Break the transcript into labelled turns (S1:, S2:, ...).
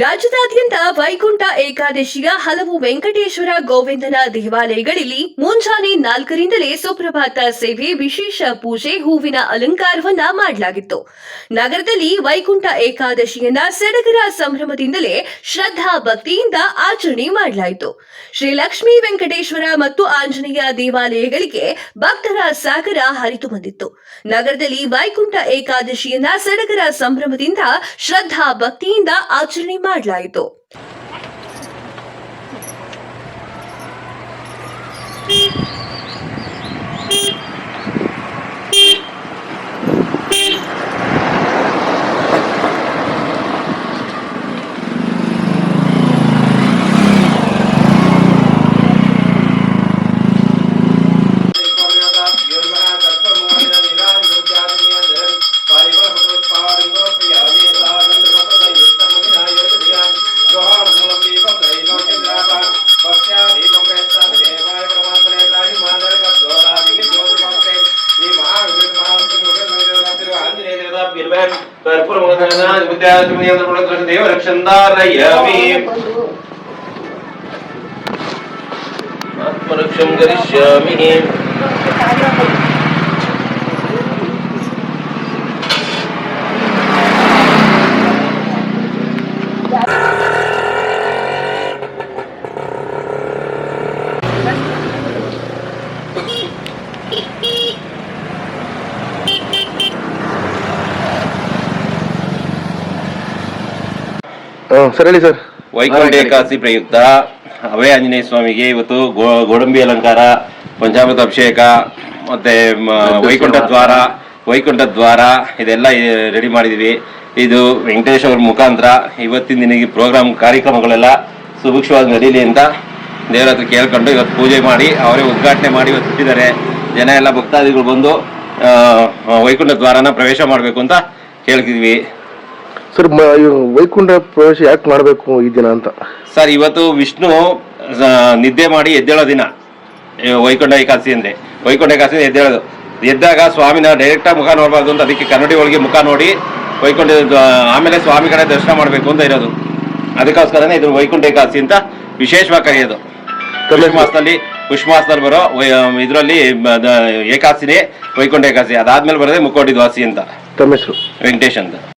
S1: ರಾಜ್ಯದಾದ್ಯಂತ ವೈಕುಂಠ ಏಕಾದಶಿಯ ಹಲವು ವೆಂಕಟೇಶ್ವರ ಗೋವಿಂದನ ದೇವಾಲಯಗಳಲ್ಲಿ ಮುಂಜಾನೆ 4ರಿಂದಲೇ ಸುಪ್ರಭಾತ ಸೇವೆ, ವಿಶೇಷ ಪೂಜೆ, ಹೂವಿನ ಅಲಂಕಾರವನ್ನ ಮಾಡಲಾಗಿತ್ತು. ನಗರದಲ್ಲಿ ವೈಕುಂಠ ಏಕಾದಶಿಯನ್ನ ಸಡಗರ ಸಂಭ್ರಮದಿಂದಲೇ ಶ್ರದ್ಧಾ ಭಕ್ತಿಯಿಂದ ಆಚರಣೆ ಮಾಡಲಾಯಿತು. ಶ್ರೀ ಲಕ್ಷ್ಮೀ ವೆಂಕಟೇಶ್ವರ ಮತ್ತು ಆಂಜನೇಯ ದೇವಾಲಯಗಳಿಗೆ ಭಕ್ತರ ಸಾಗರ ಹರಿದು ಬಂದಿತ್ತು. ನಗರದಲ್ಲಿ ವೈಕುಂಠ ಏಕಾದಶಿಯನ್ನ ಸಡಗರ ಸಂಭ್ರಮದಿಂದ ಶ್ರದ್ಧಾ ಭಕ್ತಿಯಿಂದ ಆಚರಣೆ ಮಾಡಲಾಯಿತು.
S2: आत्मरक्षं करिष्यामि.
S3: ಸರ್ ಹೇಳಿ ಸರ್.
S2: ವೈಕುಂಠ ಏಕಾದಶಿ ಪ್ರಯುಕ್ತ ಅಭಯ ಆಂಜನೇಯ ಸ್ವಾಮಿಗೆ ಇವತ್ತು ಗೋಡಂಬಿ ಅಲಂಕಾರ, ಪಂಚಾಮೃತ ಅಭಿಷೇಕ ಮತ್ತೆ ವೈಕುಂಠ ದ್ವಾರ ಇದೆಲ್ಲ ರೆಡಿ ಮಾಡಿದೀವಿ. ಇದು ವೆಂಕಟೇಶ್ ಅವ್ರ ಮುಖಾಂತರ ಇವತ್ತಿನ ದಿನಕ್ಕೆ ಕಾರ್ಯಕ್ರಮಗಳೆಲ್ಲ ಸುಭಿಕ್ಷವಾಗಿ ನಡೀಲಿ ಅಂತ ದೇವರ ಹತ್ರ ಕೇಳ್ಕೊಂಡು ಇವತ್ತು ಪೂಜೆ ಮಾಡಿ ಅವರೇ ಉದ್ಘಾಟನೆ ಮಾಡಿ ಇವತ್ತು ಬಿಟ್ಟಿದ್ದಾರೆ. ಜನ ಎಲ್ಲ ಭಕ್ತಾದಿಗಳು ಬಂದು ವೈಕುಂಠ ದ್ವಾರನ ಪ್ರವೇಶ ಮಾಡಬೇಕು ಅಂತ ಕೇಳ್ತಿದ್ವಿ.
S3: ಸರ್, ವೈಕುಂಠ ಪ್ರವೇಶ ಯಾಕೆ ಮಾಡಬೇಕು ಈ ದಿನ ಅಂತ?
S2: ಸರ್, ಇವತ್ತು ವಿಷ್ಣು ನಿದ್ದೆ ಮಾಡಿ ಎದ್ದೇಳೋ ದಿನ ವೈಕುಂಠ ಏಕಾದಶಿ ಅಂದ್ರೆ. ವೈಕುಂಠ ಏಕಾದಶಿ ಎದ್ದಾಗ ಸ್ವಾಮಿನ ಡೈರೆಕ್ಟಾಗಿ ಮುಖ ನೋಡಬಾರ್ದು ಅಂತ, ಅದಕ್ಕೆ ಕನ್ನಡಿ ಒಳಗೆ ಮುಖ ನೋಡಿ ವೈಕುಂಠ ಆಮೇಲೆ ಸ್ವಾಮಿ ಕಡೆ ದರ್ಶನ ಮಾಡಬೇಕು ಅಂತ ಇರೋದು. ಅದಕ್ಕೋಸ್ಕರನೇ ಇದು ವೈಕುಂಠ ಏಕಾದಶಿ ಅಂತ ವಿಶೇಷವಾಗಿ ಕರೆಯೋದು. ಪುಷ್ಮಾಸದಲ್ಲಿ ಬರೋ ಇದರಲ್ಲಿ ಏಕಾದಶಿನೇ ವೈಕುಂಠ ಏಕಾದಶಿ. ಅದಾದ್ಮೇಲೆ ಬರೋದೇ ಮುಕ್ಕೋಟಿ ದ್ವಾಸಿ ಅಂತ.
S3: ತಮ್ಮ ಹೆಸರು?
S2: ವೆಂಕಟೇಶ್ ಅಂತ.